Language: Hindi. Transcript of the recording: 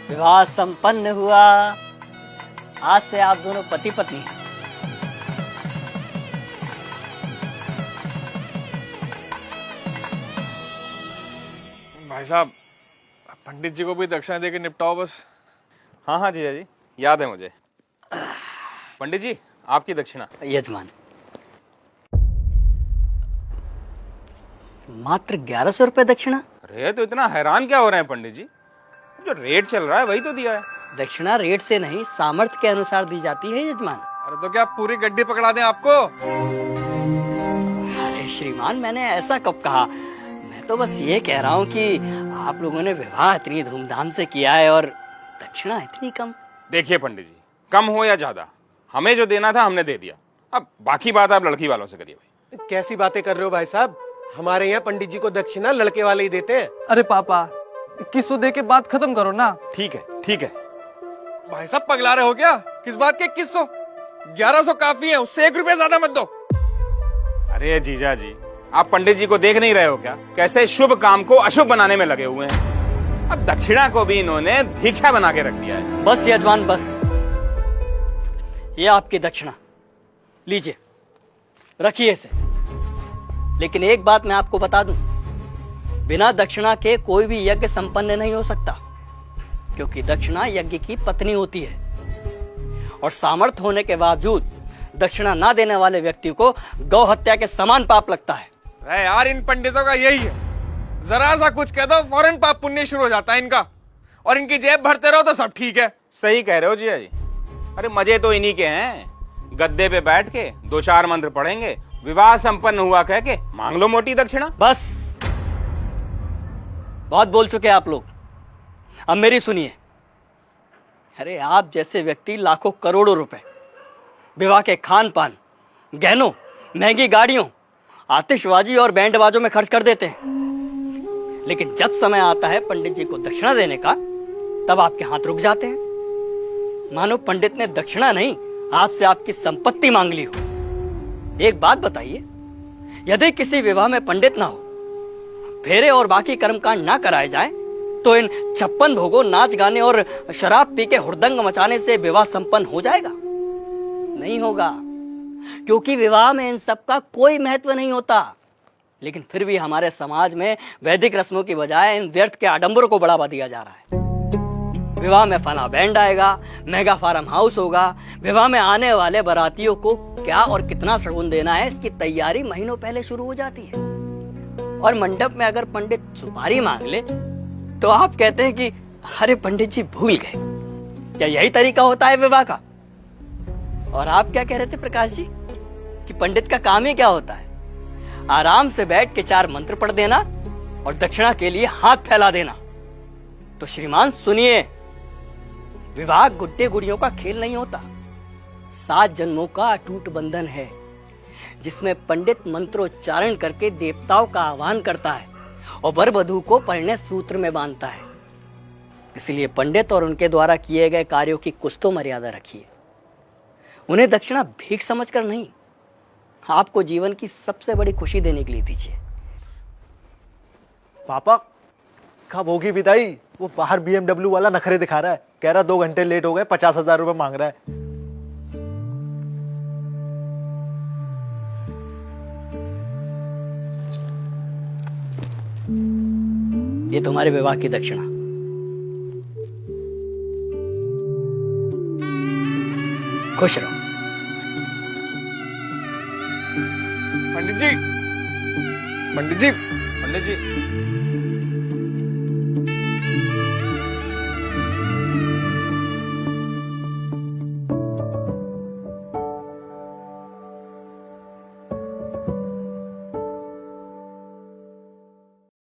विवाह संपन्न हुआ। आज से आप दोनों पति पत्नी हैं। भाई साहब, पंडित जी को भी दक्षिणा देके निपटाओ बस। हाँ हाँ जीजा जी, याद है मुझे। पंडित जी, आपकी दक्षिणा। यजमान, मात्र 1100 रुपए दक्षिणा। अरे तो इतना हैरान क्या हो रहे हैं पंडित जी? जो रेट चल रहा है वही तो दिया है। दक्षिणा रेट से नहीं, सामर्थ्य के अनुसार दी जाती है यजमान। अरे तो क्या पूरी गड्डी पकड़ा दें आपको? अरे श्रीमान, मैंने ऐसा कब कहा? मैं तो बस ये कह रहा हूँ कि आप लोगों ने विवाह इतनी धूमधाम से किया है और दक्षिणा इतनी कम। देखिए पंडित जी, कम हो या ज्यादा, हमें जो देना था हमने दे दिया। अब बाकी बात आप लड़की वालों से करिए भाई। कैसी बातें कर रहे हो भाई साहब? हमारे यहाँ पंडित जी को दक्षिणा लड़के वाले ही देते हैं। अरे पापा, 2100 दे के बात खत्म करो ना। ठीक है ठीक है। भाई साहब पगला रहे हो क्या? किस बात के 2100? 1100 काफी है, उससे 1 रुपया ज्यादा मत दो। अरे जीजा जी, आप पंडित जी को देख नहीं रहे हो क्या? कैसे शुभ काम को अशुभ बनाने में लगे हुए हैं। अब दक्षिणा को भी इन्होंने भिक्षा बना के रख दिया है। बस यजमान बस, ये आपकी दक्षिणा लीजिए, रखिए इसे। लेकिन एक बात मैं आपको बता दूं, बिना दक्षिणा के कोई भी यज्ञ संपन्न नहीं हो सकता, क्योंकि दक्षिणा यज्ञ की पत्नी होती है और सामर्थ्य होने के बावजूद दक्षिणा ना देने वाले व्यक्ति को गौ हत्या के समान पाप लगता है। अरे यार, इन पंडितों का यही है, जरा सा कुछ कह दो फौरन पाप पुण्य शुरू हो जाता है इनका, और इनकी जेब भरते रहो तो सब ठीक है। सही कह रहे हो जीजा जी। अरे मजे तो इन्हीं के हैं, गद्दे पे बैठ के 2-4 मंत्र पढ़ेंगे, विवाह संपन्न हुआ कह के मांग लो मोटी दक्षिणा। बस, बहुत बोल चुके आप लोग, अब मेरी सुनिए। अरे आप जैसे व्यक्ति लाखों करोड़ों रुपए विवाह के खान पान, गहनों, महंगी गाड़ियों, आतिशबाजी और बैंड बाजों में खर्च कर देते हैं, लेकिन जब समय आता है पंडित जी को दक्षिणा देने का, तब आपके हाथ रुक जाते हैं, मानो पंडित ने दक्षिणा नहीं आपसे आपकी संपत्ति मांग ली हो। एक बात बताइए, यदि किसी विवाह में पंडित ना हो, फेरे और बाकी कर्मकांड ना कराए जाए, तो इन 56 भोगों, नाच गाने और शराब पी के हुड़दंग मचाने से विवाह संपन्न हो जाएगा? नहीं होगा, क्योंकि विवाह में इन सब का कोई महत्व नहीं होता। लेकिन फिर भी हमारे समाज में वैदिक रस्मों की बजाय इन व्यर्थ के आडंबरों को बढ़ावा दिया जा रहा है। विवाह में फला बैंड आएगा, मेगा फार्म हाउस होगा, विवाह में आने वाले बारातियों को क्या और कितना शगुन देना है, इसकी तैयारी महीनों पहले शुरू हो जाती है। और मंडप में अगर पंडित सुपारी मांग ले तो आप कहते हैं कि अरे पंडित जी भूल गए। क्या यही तरीका होता है विवाह का? और आप क्या कह रहे थे प्रकाश जी कि पंडित का काम ही क्या होता है? आराम से बैठ के 4 मंत्र पढ़ देना और दक्षिणा के लिए हाथ फैला देना। तो श्रीमान सुनिए, विवाह गुड्डे गुड़ियों का खेल नहीं होता, 7 जन्मों का अटूट बंधन है, जिसमें पंडित मंत्रोच्चारण करके देवताओं का आह्वान करता है और वर वधू को परिणय सूत्र में बांधता है। इसलिए पंडित और उनके द्वारा किए गए कार्यों की कुछ तो मर्यादा रखिए। उन्हें दक्षिणा भीख समझकर नहीं, आपको जीवन की सबसे बड़ी खुशी देने के लिए दीजिए। पापा, कब होगी विदाई? वो बाहर BMW वाला नखरे दिखा रहा है, कह रहा 2 घंटे लेट हो गए, 50,000 रुपए मांग रहा है। ये तुम्हारे विवाह की दक्षिणा। खुश रहो। पंडित जी, पंडित जी, पंडित जी